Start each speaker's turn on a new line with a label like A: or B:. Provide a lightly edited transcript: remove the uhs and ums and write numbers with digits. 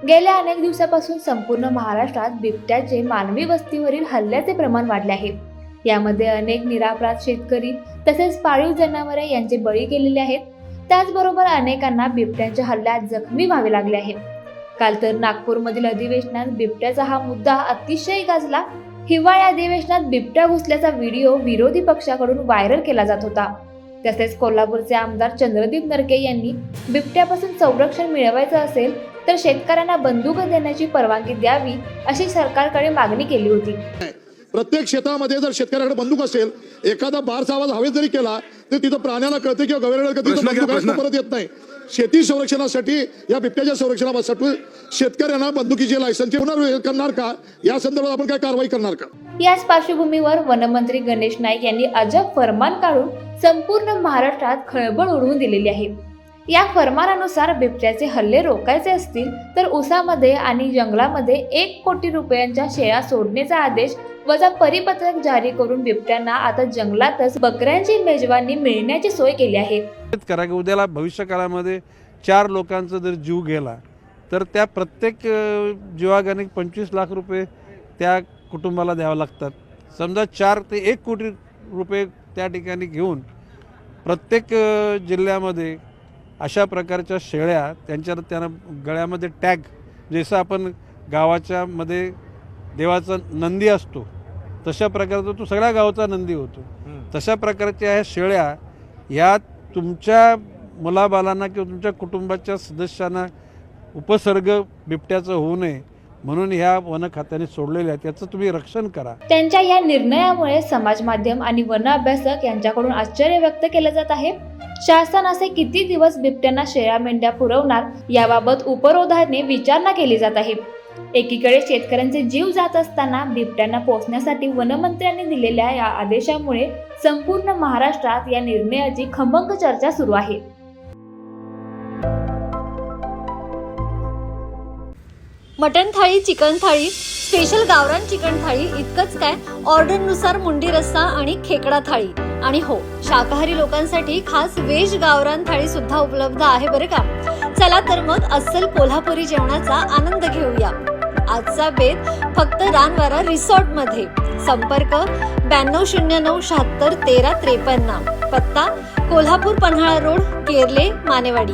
A: गेल्या अनेक दिवसापासून संपूर्ण महाराष्ट्रात बिबट्याचे मानवी वस्तीवरील हल्ल्याचे प्रमाण वाढले आहे। यामध्ये अनेक निरपराध शेतकरी तसेच पाळीव जनावरे यांचे बळी गेलेले आहेत। त्याचबरोबर अनेकांना बिबट्याच्या हल्ल्यात जखमी व्हावे लागले आहे। काल तर नागपूरमधील अधिवेशनात बिबट्याचा हा मुद्दा अतिशय गाजला। हिवाळी अधिवेशनात बिबट्या घुसल्याचा व्हिडिओ विरोधी पक्षाकडून व्हायरल केला जात होता। तसेच कोल्हापूरचे आमदार चंद्रदीप नरके यांनी बिबट्यापासून संरक्षण मिळवायचं असेल तर शेतकऱ्यांना बंदूक देण्याची परवानगी द्यावी अशी सरकारकडे मागणी केली होती।
B: प्रत्येक क्षेत्रामध्ये जर शेतकऱ्याकडे बंदूक असेल, एखादा बारचा आवाज हवेत जरी केला तर तिथं प्राण्याला कळते किंवा गव्हर्नर कळते, परत येत नाही। शेती संरक्षणासाठी या बिबट्याच्या संरक्षणासाठी शेतकऱ्यांना बंदुकीचे लायसन्स पुनर्विचार करणार का, या संदर्भात आपण काय कारवाई करणार का?
A: याच पार्श्वभूमीवर वनमंत्री गणेश नाईक यांनी अजब फरमान काढून संपूर्ण महाराष्ट्रात खळबळ उडवून दिलेली आहे। या फरमानानुसार बिबट्याचे हल्ले रोखायचे असतील तर उसामध्ये आणि जंगलामध्ये 1 कोटी रुपयांच्या शेळ्या सोडण्याचा आदेश वजा परिपत्रक जारी करून बिबट्यांना आता जंगलातच बकऱ्यांची मेजवानी मिळण्याची सोय केली आहे।
C: करा की उद्याला भविष्यकाळामध्ये 4 लोकांचा जर जीव गेला तर त्या प्रत्येक जीवागाने 25 लाख रुपये त्या कुटुंबाला द्यावे लागतात। समजा 4 ते 1 कोटी रुपये त्या ठिकाणी घेऊन प्रत्येक जिल्ह्यामध्ये अशा प्रकारच्या शेळ्या त्यांना गळ्यामध्ये टॅग, जसं आपण गावाच्या मध्ये देवाचा नंदी असतो तशा प्रकारचा तो सगळ्या गावाचा नंदी होतो, तशा प्रकारच्या ह्या शेळ्या ह्या तुमच्या मुलाबालांना किंवा तुमच्या कुटुंबाच्या सदस्यांना उपसर्ग बिबट्याचं होऊ नये म्हणून ह्या वन खात्याने सोडलेल्या त्याचं तुम्ही रक्षण करा।
A: त्यांच्या या निर्णयामुळे समाज माध्यम आणि वन अभ्यासक यांच्याकडून आश्चर्य व्यक्त केलं जात आहे। शासन असे किती दिवस बिबट्यांना शेळ्या मेंढ्या पुरवणार याबाबत उपरोधाने विचारणा केली जात आहे। एकीकडे शेतकऱ्यांचे जीव जात असताना बिबट्यांना पोहोचण्यासाठी वनमंत्र्यांनी दिलेल्या या आदेशामुळे संपूर्ण महाराष्ट्रात या निर्णयाची खमंग चर्चा सुरू आहे।
D: मटन थाळी, चिकन थाळी, स्पेशल गावरान चिकन थाळी इतकंच काय, ऑर्डरनुसार मुंडी रस्सा आणि खेकडा थाळी, आणि हो, शाकाहारी लोकांसाठी खास व्हेज गावरान थाळी सुद्धा उपलब्ध आहे बरं का। चला तर मग अस्सल कोल्हापुरी जेवणाचा आनंद घेऊया। आजचा बेत फक्त रानवारा रिसॉर्ट मध्ये। संपर्क 9209761353, पत्ता कोल्हापूर पन्हाळा रोड, केरले, मानेवाडी।